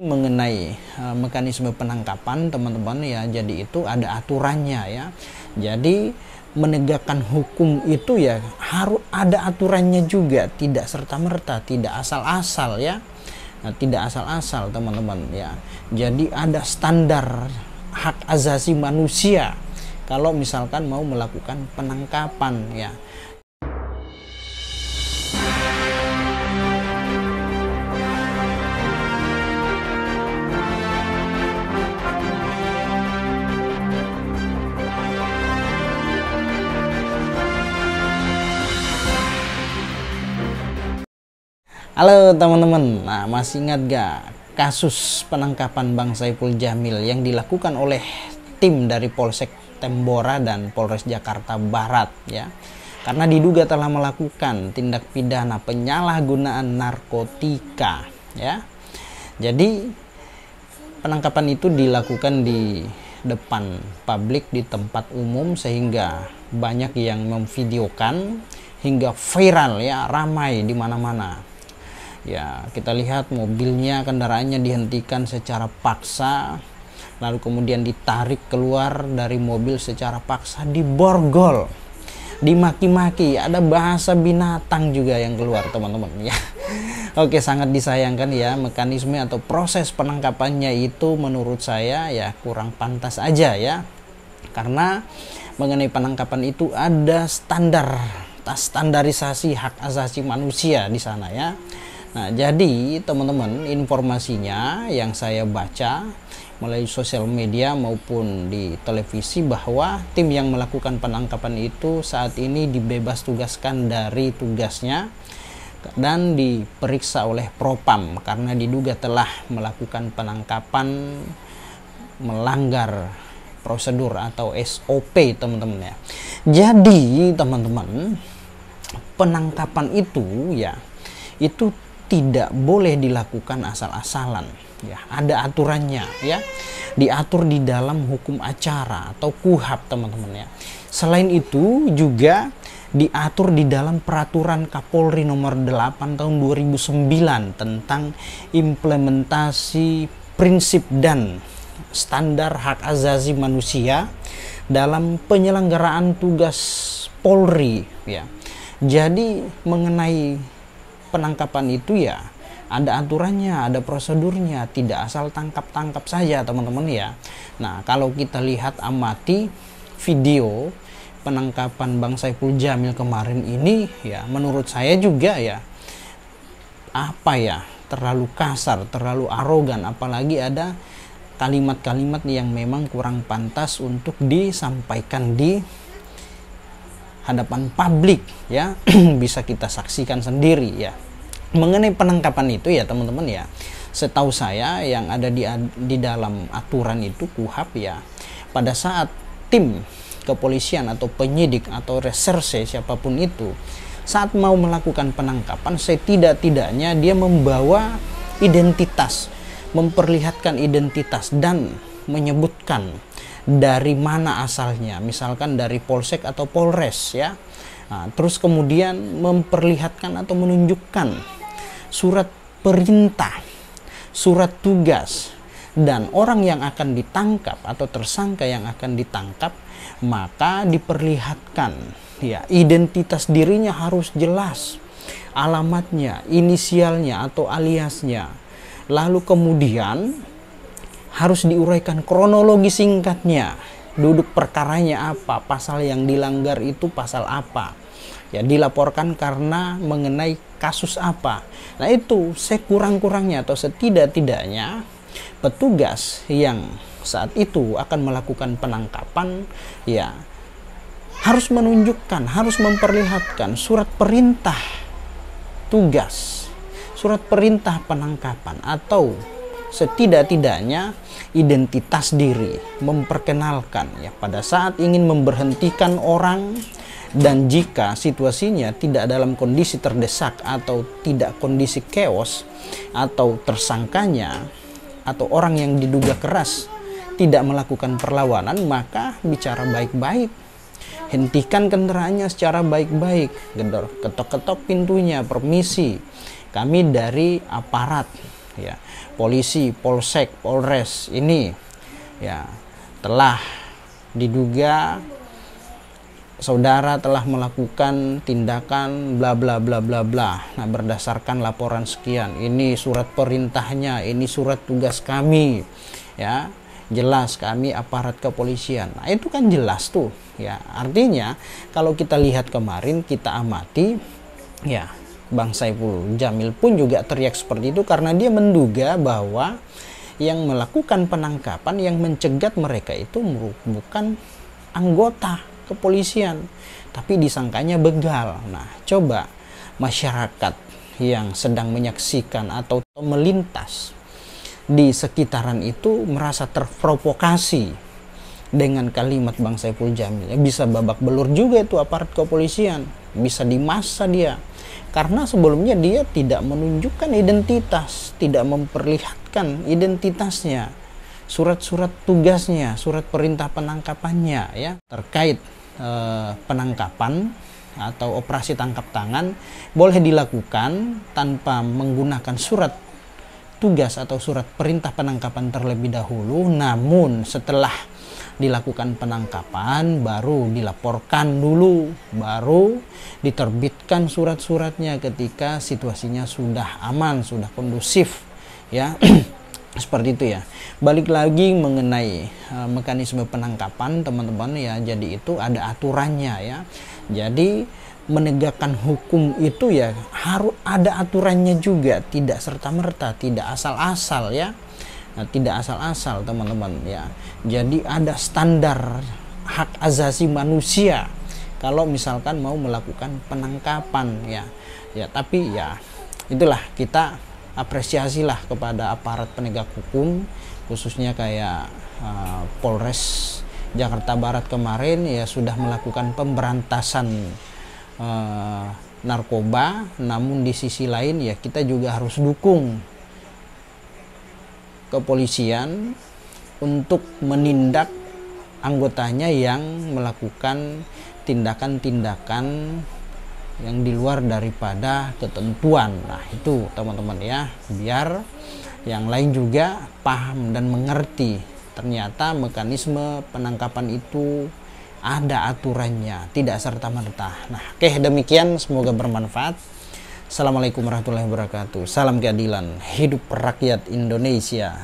Mengenai mekanisme penangkapan teman-teman ya, jadi itu ada aturannya ya. Jadi menegakkan hukum itu ya harus ada aturannya juga, tidak serta-merta, tidak asal-asal ya. Nah, tidak asal-asal teman-teman ya. Jadi ada standar hak asasi manusia kalau misalkan mau melakukan penangkapan ya. Halo teman-teman, nah masih ingat gak kasus penangkapan Bang Saiful Djamil yang dilakukan oleh tim dari Polsek Tambora dan Polres Jakarta Barat ya, karena diduga telah melakukan tindak pidana penyalahgunaan narkotika ya. Jadi penangkapan itu dilakukan di depan publik, di tempat umum, sehingga banyak yang memvideokan hingga viral ya, ramai di mana-mana. Ya, kita lihat mobilnya, kendaraannya dihentikan secara paksa, lalu kemudian ditarik keluar dari mobil secara paksa, diborgol, dimaki-maki, ada bahasa binatang juga yang keluar teman-teman ya. Oke, sangat disayangkan ya, mekanisme atau proses penangkapannya itu menurut saya ya kurang pantas aja ya. Karena mengenai penangkapan itu ada standarisasi hak asasi manusia di sana ya. Nah, jadi teman-teman, informasinya yang saya baca melalui sosial media maupun di televisi bahwa tim yang melakukan penangkapan itu saat ini dibebas tugaskan dari tugasnya dan diperiksa oleh Propam karena diduga telah melakukan penangkapan melanggar prosedur atau SOP teman-teman ya. Jadi teman-teman, penangkapan itu ya itu tidak boleh dilakukan asal-asalan ya, ada aturannya ya, diatur di dalam hukum acara atau KUHAP teman-teman ya. Selain itu juga diatur di dalam peraturan Kapolri nomor 8 tahun 2009 tentang implementasi prinsip dan standar hak asasi manusia dalam penyelenggaraan tugas Polri ya. Jadi mengenai penangkapan itu ya ada aturannya, ada prosedurnya, tidak asal tangkap-tangkap saja teman-teman ya. Nah, kalau kita lihat amati video penangkapan Bang Saiful Djamil kemarin ini ya, menurut saya juga ya terlalu kasar, terlalu arogan, apalagi ada kalimat-kalimat yang memang kurang pantas untuk disampaikan di hadapan publik ya. Bisa kita saksikan sendiri ya. Mengenai penangkapan itu ya teman-teman ya, setahu saya yang ada di dalam aturan itu KUHAP ya, pada saat tim kepolisian atau penyidik atau reserse siapapun itu saat mau melakukan penangkapan, setidak-tidaknya dia membawa identitas, memperlihatkan identitas dan menyebutkan dari mana asalnya, misalkan dari polsek atau polres ya. Nah, terus kemudian memperlihatkan atau menunjukkan surat perintah, surat tugas, dan orang yang akan ditangkap atau tersangka yang akan ditangkap, maka diperlihatkan ya identitas dirinya harus jelas, alamatnya, inisialnya atau aliasnya, lalu kemudian harus diuraikan kronologi singkatnya, duduk perkaranya apa, pasal yang dilanggar itu pasal apa ya, dilaporkan karena mengenai kasus apa. Nah, itu sekurang-kurangnya atau setidak-tidaknya petugas yang saat itu akan melakukan penangkapan ya harus menunjukkan, harus memperlihatkan surat perintah tugas, surat perintah penangkapan, atau setidak-tidaknya identitas diri, memperkenalkan ya pada saat ingin memberhentikan orang. Dan jika situasinya tidak dalam kondisi terdesak atau tidak kondisi chaos, atau tersangkanya atau orang yang diduga keras tidak melakukan perlawanan, maka bicara baik-baik, hentikan kendaraannya secara baik-baik, ketok-ketok pintunya, permisi, kami dari aparat ya, polisi, polsek, polres ini ya telah diduga saudara telah melakukan tindakan bla bla bla bla bla. Nah, berdasarkan laporan sekian, ini surat perintahnya, ini surat tugas kami, ya, jelas kami aparat kepolisian. Nah, itu kan jelas tuh, ya. Artinya kalau kita lihat kemarin, kita amati, ya, Bang Saiful Jamil pun juga teriak seperti itu karena dia menduga bahwa yang melakukan penangkapan, yang mencegat mereka itu bukan anggota kepolisian, tapi disangkanya begal. Nah, coba masyarakat yang sedang menyaksikan atau melintas di sekitaran itu merasa terprovokasi dengan kalimat Bang Saiful Jamil. Ya, bisa babak belur juga itu aparat kepolisian, bisa dimasa dia. Karena sebelumnya dia tidak menunjukkan identitas, tidak memperlihatkan identitasnya, surat-surat tugasnya, surat perintah penangkapannya, ya, terkait penangkapan atau operasi tangkap tangan boleh dilakukan tanpa menggunakan surat tugas atau surat perintah penangkapan terlebih dahulu, namun setelah dilakukan penangkapan baru dilaporkan dulu, baru diterbitkan surat-suratnya ketika situasinya sudah aman, sudah kondusif, ya. Seperti itu, ya. Balik lagi mengenai mekanisme penangkapan, teman-teman, ya. Jadi itu ada aturannya, ya. Jadi menegakkan hukum itu ya harus ada aturannya juga, tidak serta-merta, tidak asal-asal, ya. Nah, tidak asal-asal, teman-teman, ya. Jadi ada standar hak asasi manusia kalau misalkan mau melakukan penangkapan, ya. Ya, tapi ya itulah, kita apresiasilah kepada aparat penegak hukum, khususnya kayak Polres Jakarta Barat kemarin, ya, sudah melakukan pemberantasan narkoba. Namun di sisi lain, ya, kita juga harus dukung kepolisian untuk menindak anggotanya yang melakukan tindakan-tindakan yang di luar daripada ketentuan. Nah, itu, teman-teman, ya, biar yang lain juga paham dan mengerti ternyata mekanisme penangkapan itu ada aturannya, tidak serta-merta. Nah, oke, demikian, semoga bermanfaat. Assalamualaikum warahmatullahi wabarakatuh. Salam keadilan, hidup rakyat Indonesia.